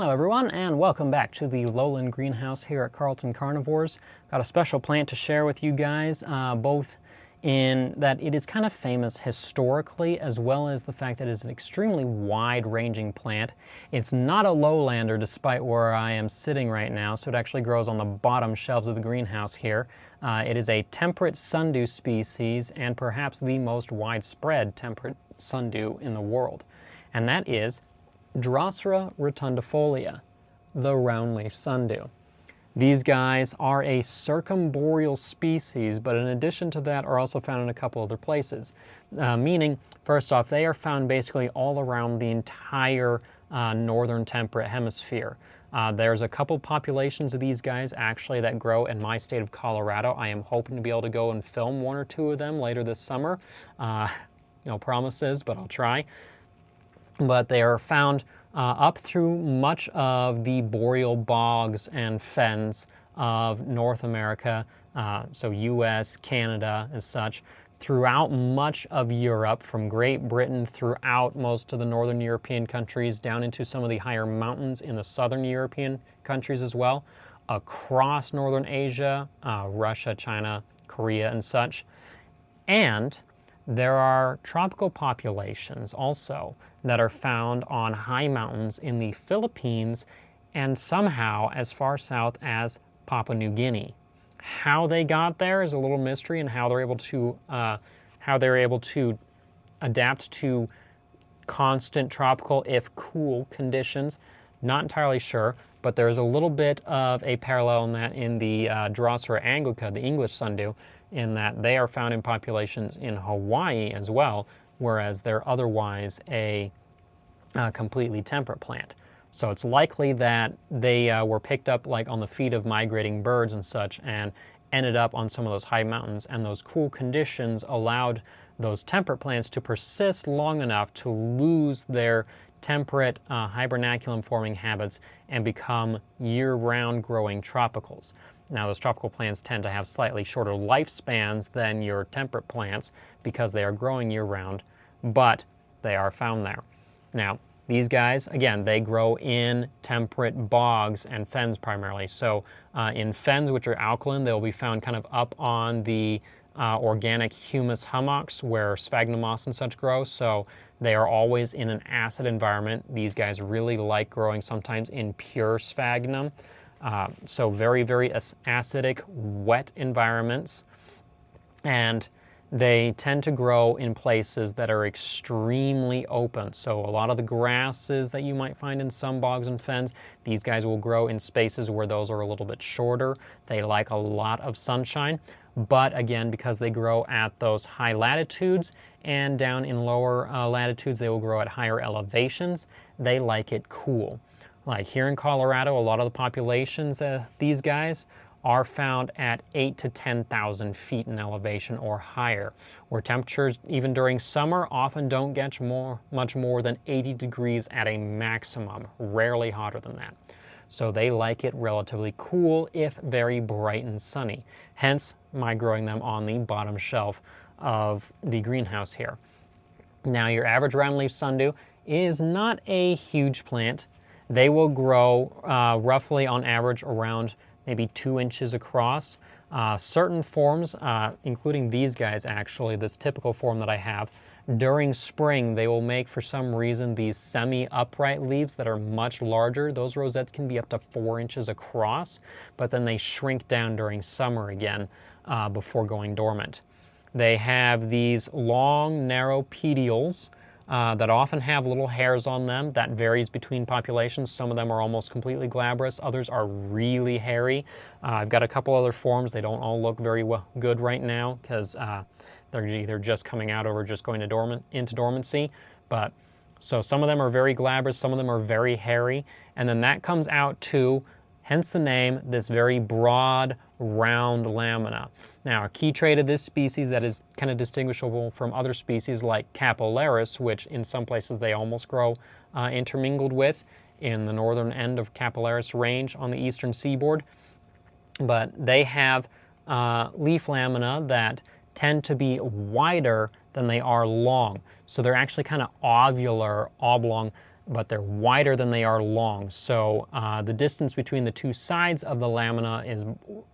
Hello everyone, and welcome back to the lowland greenhouse here at Carnivores. Got a special plant to share with you guys, both in that it is kind of famous historically, as well as the fact that it is an extremely wide-ranging plant. It's not a lowlander despite where I am sitting right now, so it actually grows on the bottom shelves of the greenhouse here. It is a temperate sundew species, and perhaps the most widespread temperate sundew in the world. And that is Drosera rotundifolia, the roundleaf sundew. These guys are a circumboreal species, but in addition to that are also found in a couple other places. Meaning, first off, they are found basically all around the entire northern temperate hemisphere. There's a couple populations of these guys actually that grow in my state of Colorado. I am hoping to be able to go and film one or two of them later this summer. No promises, but I'll try. But they are found up through much of the boreal bogs and fens of North America, so US, Canada, and such, throughout much of Europe, from Great Britain throughout most of the northern European countries, down into some of the higher mountains in the southern European countries as well, across northern Asia, Russia, China, Korea, and such. And there are tropical populations also that are found on high mountains in the Philippines and somehow as far south as Papua New Guinea. How they got there is a little mystery, and how they're able to adapt to constant tropical, if cool, conditions. Not entirely sure, but there's a little bit of a parallel in that in the Drosera anglica, the English sundew, in that they are found in populations in Hawaii as well, whereas they're otherwise a completely temperate plant. So it's likely that they were picked up like on the feet of migrating birds and such, and ended up on some of those high mountains, and those cool conditions allowed those temperate plants to persist long enough to lose their temperate hibernaculum forming habits and become year-round growing tropicals. Now, those tropical plants tend to have slightly shorter lifespans than your temperate plants because they are growing year-round, but they are found there. Now, these guys, again, they grow in temperate bogs and fens primarily. So in fens, which are alkaline, they'll be found kind of up on the organic humus hummocks where sphagnum moss and such grow. So they are always in an acid environment. These guys really like growing sometimes in pure sphagnum. So very, very acidic, wet environments. And they tend to grow in places that are extremely open. So a lot of the grasses that you might find in some bogs and fens, these guys will grow in spaces where those are a little bit shorter. They like a lot of sunshine. But again, because they grow at those high latitudes and down in lower latitudes, they will grow at higher elevations. They like it cool. Like here in Colorado, a lot of the populations, these guys, are found at 8,000 to 10,000 feet in elevation or higher, where temperatures, even during summer, often don't get much more than 80 degrees at a maximum, rarely hotter than that. So they like it relatively cool, if very bright and sunny. Hence, my growing them on the bottom shelf of the greenhouse here. Now, your average roundleaf sundew is not a huge plant. They will grow roughly on average around maybe 2 inches across. Certain forms, including these guys actually, this typical form that I have, during spring they will make, for some reason, these semi-upright leaves that are much larger. Those rosettes can be up to 4 inches across, but then they shrink down during summer again before going dormant. They have these long, narrow petioles that often have little hairs on them. That varies between populations. Some of them are almost completely glabrous. Others are really hairy. I've got a couple other forms. They don't all look very good right now because they're either just coming out or just going into dormancy. But so some of them are very glabrous. Some of them are very hairy. And then that comes out to, hence the name, this very broad, round lamina. Now, a key trait of this species that is kind of distinguishable from other species like capillaris, which in some places they almost grow intermingled with in the northern end of capillaris range on the eastern seaboard. But they have leaf lamina that tend to be wider than they are long. So they're actually kind of ovular, oblong, but they're wider than they are long. So the distance between the two sides of the lamina is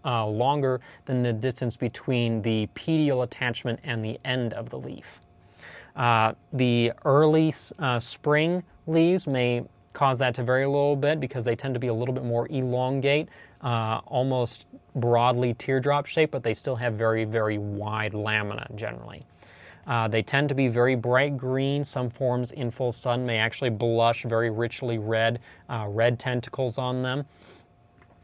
longer than the distance between the petiole attachment and the end of the leaf. The early spring leaves may cause that to vary a little bit because they tend to be a little bit more elongate, almost broadly teardrop shaped, but they still have very, very wide lamina generally. They tend to be very bright green. Some forms in full sun may actually blush very richly red, red tentacles on them.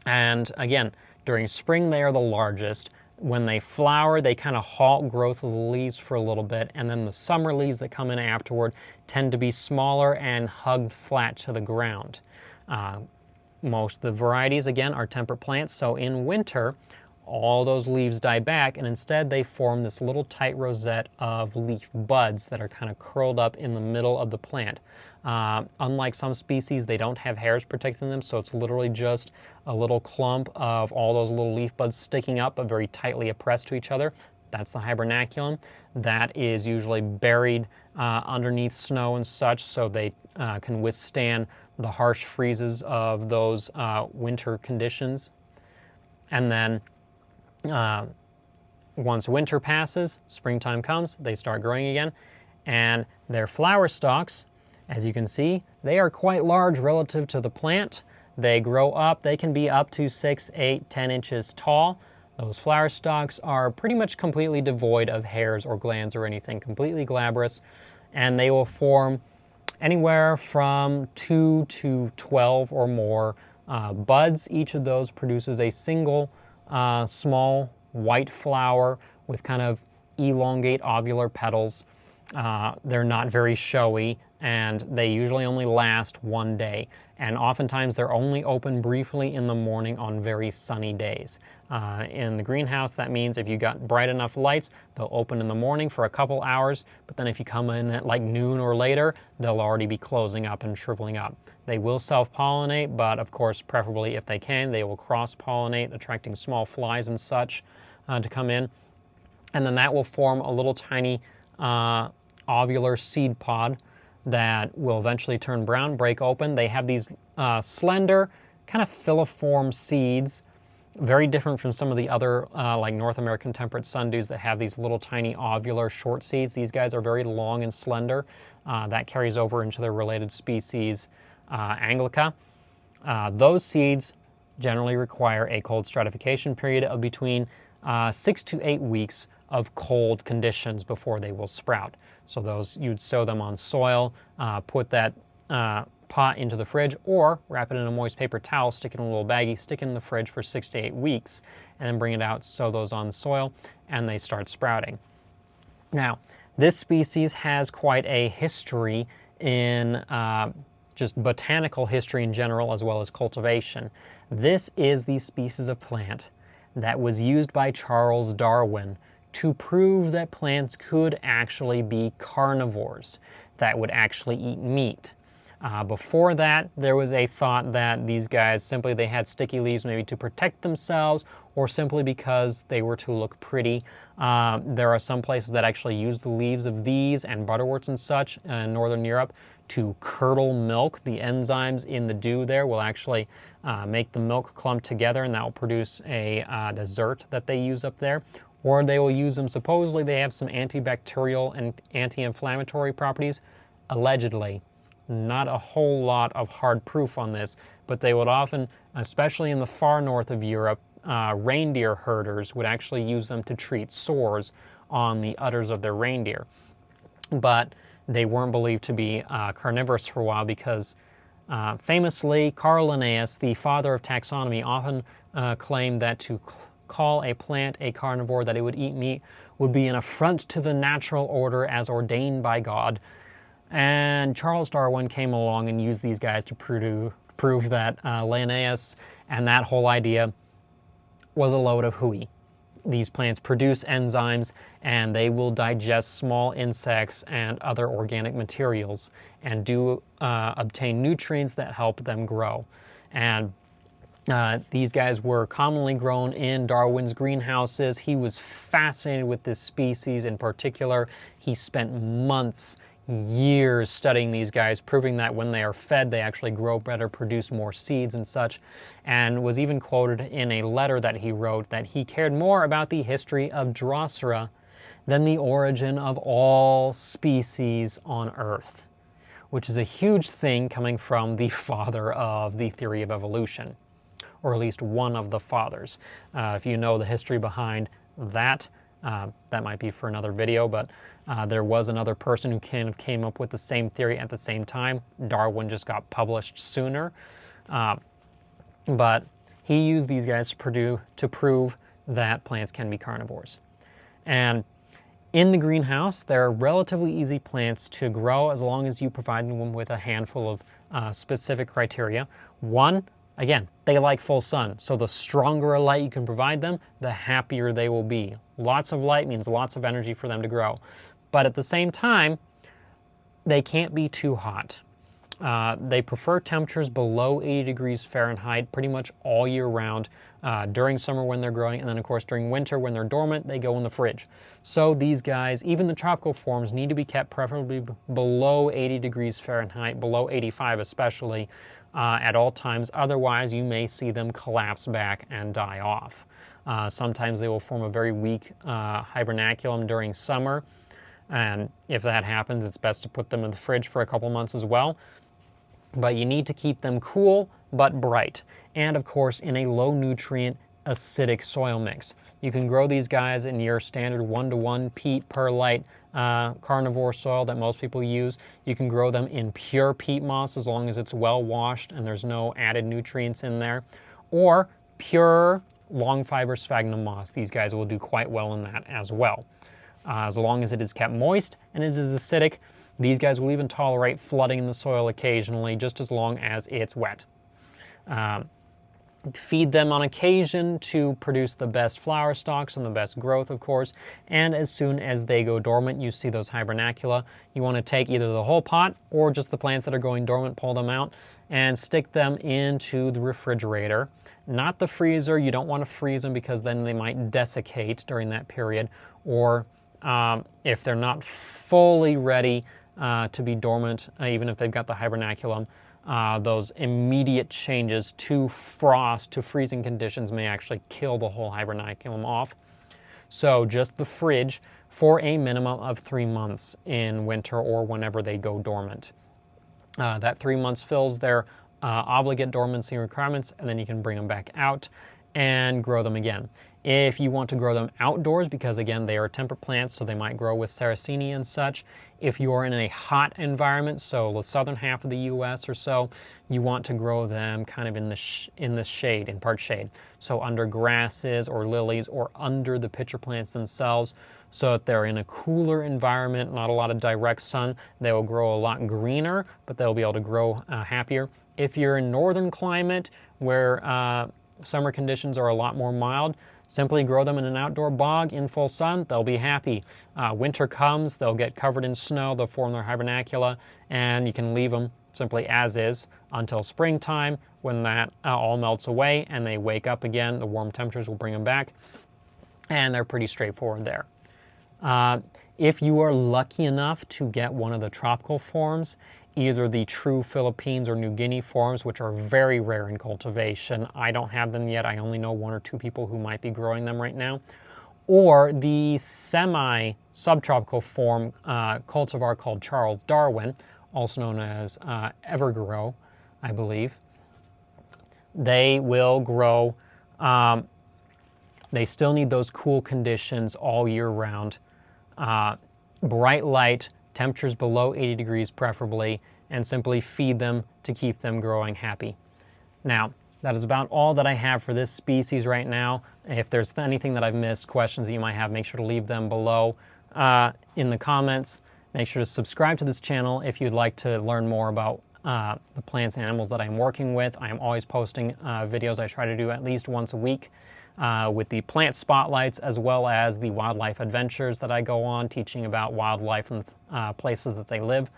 And again, during spring they are the largest. When they flower, they kind of halt growth of the leaves for a little bit, and then the summer leaves that come in afterward tend to be smaller and hugged flat to the ground. Most of the varieties, again, are temperate plants, so in winter, all those leaves die back, and instead they form this little tight rosette of leaf buds that are kind of curled up in the middle of the plant. Unlike some species, they don't have hairs protecting them, so it's literally just a little clump of all those little leaf buds sticking up but very tightly pressed to each other. That's the hibernaculum. That is usually buried underneath snow and such, so they can withstand the harsh freezes of those winter conditions. And then once winter passes, springtime comes, they start growing again, and their flower stalks, as you can see, they are quite large relative to the plant. They grow up, they can be up to 6, 8, 10 inches tall. Those flower stalks are pretty much completely devoid of hairs or glands or anything, completely glabrous, and they will form anywhere from 2 to 12 or more buds. Each of those produces a single small white flower with kind of elongate ovular petals. They're not very showy, and they usually only last one day. And oftentimes they're only open briefly in the morning on very sunny days. In the greenhouse, that means if you got bright enough lights, they'll open in the morning for a couple hours, but then if you come in at like noon or later, they'll already be closing up and shriveling up. They will self-pollinate, but of course, preferably if they can, they will cross-pollinate, attracting small flies and such to come in. And then that will form a little tiny ovular seed pod that will eventually turn brown, break open. They have these slender, kind of filiform seeds, very different from some of the other like North American temperate sundews that have these little tiny ovular short seeds. These guys are very long and slender. That carries over into their related species, Anglica. Those seeds generally require a cold stratification period of between 6 to 8 weeks of cold conditions before they will sprout. So those, you'd sow them on soil, put that pot into the fridge, or wrap it in a moist paper towel, stick it in a little baggie, stick it in the fridge for 6 to 8 weeks, and then bring it out, sow those on the soil, and they start sprouting. Now, this species has quite a history in just botanical history in general, as well as cultivation. This is the species of plant that was used by Charles Darwin to prove that plants could actually be carnivores, that would actually eat meat. Before that, there was a thought that these guys simply they had sticky leaves maybe to protect themselves, or simply because they were to look pretty. There are some places that actually use the leaves of these and butterworts and such in Northern Europe to curdle milk. The enzymes in the dew there will actually make the milk clump together, and that will produce a dessert that they use up there. Or they will use them, supposedly they have some antibacterial and anti-inflammatory properties, allegedly. Not a whole lot of hard proof on this, but they would often, especially in the far north of Europe, reindeer herders would actually use them to treat sores on the udders of their reindeer. But they weren't believed to be carnivorous for a while because famously, Carl Linnaeus, the father of taxonomy, often claimed that to call a plant a carnivore, that it would eat meat, would be an affront to the natural order as ordained by God. And Charles Darwin came along and used these guys to prove that Linnaeus and that whole idea was a load of hooey. These plants produce enzymes, and they will digest small insects and other organic materials and do obtain nutrients that help them grow. And these guys were commonly grown in Darwin's greenhouses. He was fascinated with this species in particular. He spent months years studying these guys, proving that when they are fed, they actually grow better, produce more seeds and such, and was even quoted in a letter that he wrote that he cared more about the history of Drosera than the origin of all species on Earth, which is a huge thing coming from the father of the theory of evolution, or at least one of the fathers. If you know the history behind that, that might be for another video, but there was another person who kind of came up with the same theory at the same time. Darwin just got published sooner. But he used these guys to prove that plants can be carnivores. And in the greenhouse, they're relatively easy plants to grow as long as you provide them with a handful of specific criteria. One, again, they like full sun, so the stronger a light you can provide them, the happier they will be. Lots of light means lots of energy for them to grow. But at the same time, they can't be too hot. They prefer temperatures below 80 degrees Fahrenheit pretty much all year round, during summer when they're growing, and then of course during winter when they're dormant, they go in the fridge. So these guys, even the tropical forms, need to be kept preferably below 80 degrees Fahrenheit, below 85 especially, at all times. Otherwise, you may see them collapse back and die off. Sometimes they will form a very weak hibernaculum during summer, and if that happens, it's best to put them in the fridge for a couple months as well. But you need to keep them cool but bright, and of course in a low nutrient acidic soil mix. You can grow these guys in your standard 1-to-1 peat perlite carnivore soil that most people use. You can grow them in pure peat moss as long as it's well washed and there's no added nutrients in there, or pure long fiber sphagnum moss. These guys will do quite well in that as well. As long as it is kept moist and it is acidic, these guys will even tolerate flooding in the soil occasionally, just as long as it's wet. Feed them on occasion to produce the best flower stalks and the best growth, of course, and as soon as they go dormant, you see those hibernacula, you want to take either the whole pot or just the plants that are going dormant, pull them out, and stick them into the refrigerator. Not the freezer. You don't want to freeze them because then they might desiccate during that period, or if they're not fully ready to be dormant, even if they've got the hibernaculum, those immediate changes to frost, to freezing conditions, may actually kill the whole hibernaculum off. So just the fridge for a minimum of 3 months in winter or whenever they go dormant. That 3 months fills their obligate dormancy requirements, and then you can bring them back out and grow them again. If you want to grow them outdoors, because again, they are temperate plants, so they might grow with Sarracenia and such. If you are in a hot environment, so the southern half of the US or so, you want to grow them kind of in the shade, in part shade. So under grasses or lilies or under the pitcher plants themselves, so that they're in a cooler environment, not a lot of direct sun. They will grow a lot greener, but they'll be able to grow happier. If you're in northern climate where summer conditions are a lot more mild, simply grow them in an outdoor bog in full sun. They'll be happy. Winter comes, they'll get covered in snow, they'll form their hibernacula, and you can leave them simply as is until springtime, when that all melts away and they wake up again. The warm temperatures will bring them back, and they're pretty straightforward there. If you are lucky enough to get one of the tropical forms, either the true Philippines or New Guinea forms, which are very rare in cultivation. I don't have them yet. I only know 1 or 2 people who might be growing them right now. Or the semi-subtropical form cultivar called Charles Darwin, also known as Evergrow, I believe. They will grow. They still need those cool conditions all year round. Bright light, temperatures below 80 degrees preferably, and simply feed them to keep them growing happy. Now, that is about all that I have for this species right now. If there's anything that I've missed, questions that you might have, make sure to leave them below in the comments. Make sure to subscribe to this channel if you'd like to learn more about the plants and animals that I'm working with. I am always posting videos. I try to do at least once a week with the plant spotlights, as well as the wildlife adventures that I go on, teaching about wildlife and places that they live.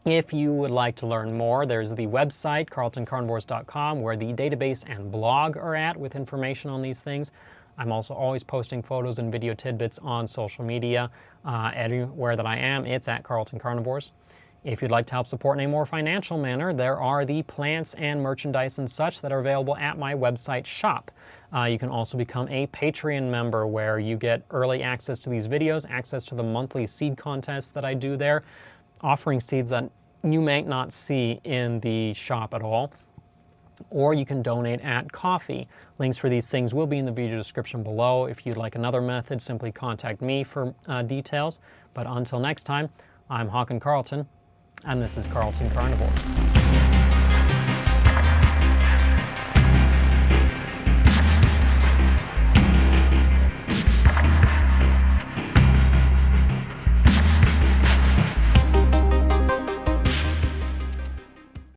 If you would like to learn more, there's the website, carltoncarnivores.com, where the database and blog are at with information on these things. I'm also always posting photos and video tidbits on social media. Everywhere that I am, it's at Carlton Carnivores. If you'd like to help support in a more financial manner, there are the plants and merchandise and such that are available at my website shop. You can also become a Patreon member where you get early access to these videos, access to the monthly seed contests that I do there, offering seeds that you may not see in the shop at all. Or you can donate at Ko-fi. Links for these things will be in the video description below. If you'd like another method, simply contact me for details. But until next time, I'm Hawken Carlton, and this is Carlton Carnivores.